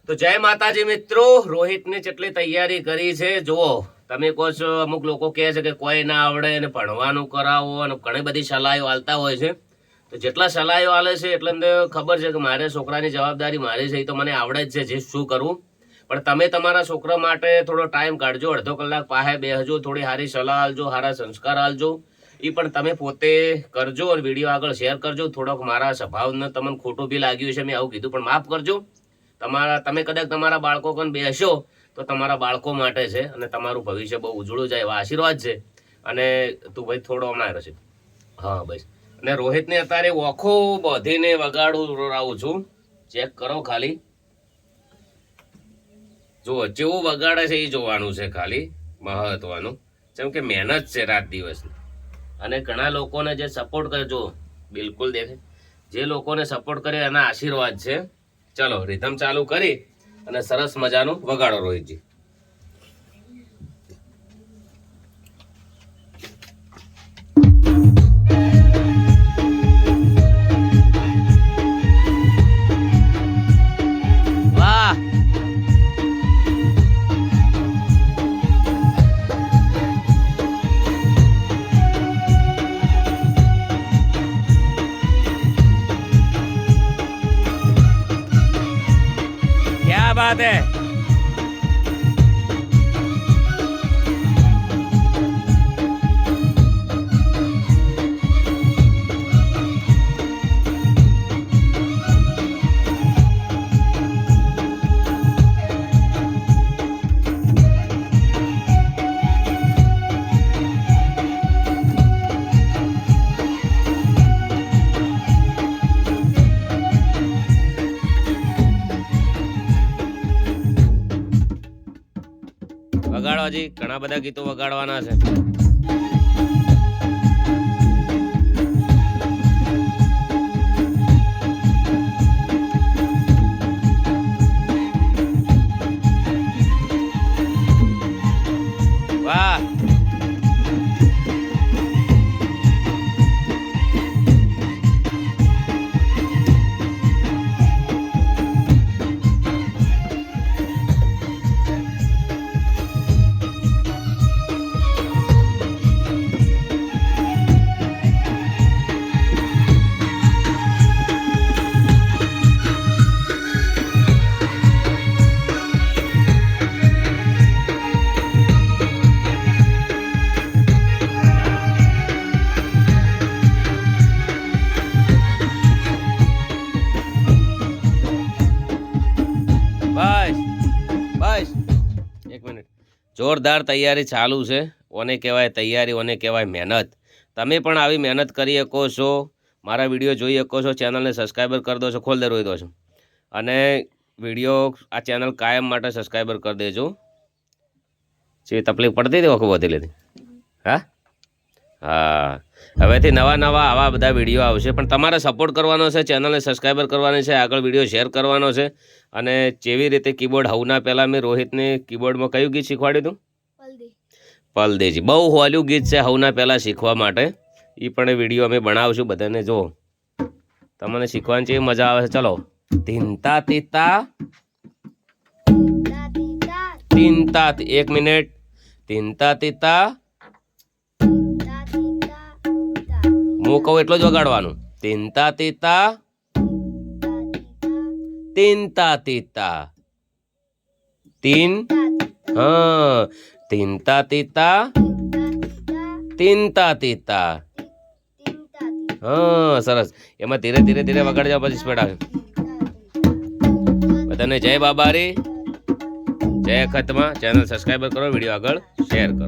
તો જય માતાજી મિત્રો, રોહિતની જેટલી તૈયારી કરી છે જુઓ. તમે કહો છો અમુક લોકો કહે છે કે કોઈ ના આવડે અને ભણવાનું કરાવો અને ઘણી બધી સલાહો આલતા હોય છે. તો જેટલા સલાહો આલે છે એટલે મને ખબર છે કે મારે છોકરાની જવાબદારી મારી છે, તો મને આવડે જ છે જે શું કરવું. પણ તમે તમારા છોકરા માટે થોડો ટાઈમ કાઢજો, અડધો કલાક પાસે બેસજો, થોડી સારી સલાહ આલજો, સારા સંસ્કાર આલજો. એ પણ તમે પોતે કરજો અને વિડીયો આગળ શેર કરજો. થોડોક મારા સ્વભાવને તમને ખોટું બી લાગ્યું છે, મેં આવું કીધું પણ માફ કરજો. તમે કદાચ તમારા બાળકો કોને બેસો તો તમારા બાળકો માટે છે અને તમારું ભવિષ્ય બહુ ઉજળું જાય એવા આશીર્વાદ છે. અને તું ભાઈ થોડો હમણાં રહેશે. હા બસ. અને રોહિતને અત્યારે ઓખો બધીને વગાડું છું. ચેક કરો ખાલી, જુઓ જેવું વગાડે છે એ જોવાનું છે ખાલી મહત્વનું. જેમ કે મહેનત છે રાત દિવસની. અને ઘણા લોકોને જે સપોર્ટ કરે, જો બિલકુલ દેખે, જે લોકોને સપોર્ટ કરે એના આશીર્વાદ છે. ચલો રિધમ ચાલુ કરી અને સરસ મજાનું વગાડો રોહિતજી. વાહ, क्या बात है. વગાડો, હજી ઘણા બધા ગીતો વગાડવાના છે. વાહ, બસ બસ, એક મિનિટ. જોરદાર તૈયારી ચાલુ છે. ઓને કહેવાય તૈયારી, ઓને કહેવાય મહેનત. તમે પણ આવી મહેનત કરી શકો છો, મારા વિડીયો જોઈ શકો છો, ચેનલને સબસ્ક્રાઈબર કરી દો છો, ખોલ દે રોઈ દો છો. અને વિડીયો આ ચેનલ કાયમ માટે સબસ્ક્રાઈબર કરી દેજો. જે તકલીફ પડતી હતી વખત વધી લીધી. હા હા, હવેથી નવા નવા આવા બધા વિડીયો આવશે, પણ તમારે સપોર્ટ કરવાનો છે, ચેનલને સબસ્ક્રાઈબર કરવાની છે, આગળ વિડીયો શેર કરવાનો છે. અને જેવી રીતે કીબોર્ડ હવના પહેલાં મેં રોહિતને કીબોર્ડમાં કયું ગીત શીખવાડ્યું હતું? પલદેજી. બહુ હોલ્યું ગીત છે હવના પહેલાં શીખવા માટે. એ પણ વિડીયો અમે બનાવશું, બધાને જો તમને શીખવાની છે મજા આવે છે. ચલો. તીનતા તીતા તીનતા, એક મિનિટ. તીનતા તીતા, હું કહું એટલો જ વગાડવાનું. તીનતા તીતા તીનતા તીતા તીન, હા, તીનતા તીતા તીનતા તીતા. હા સરસ. એમાં ધીરે ધીરે ધીરે વગાડજો, પછી સ્પીડ આવે. બધાને જય બાબારી, જય ખતમા. ચેનલ સબસ્ક્રાઈબર કરો, વિડીયો આગળ શેર કરો.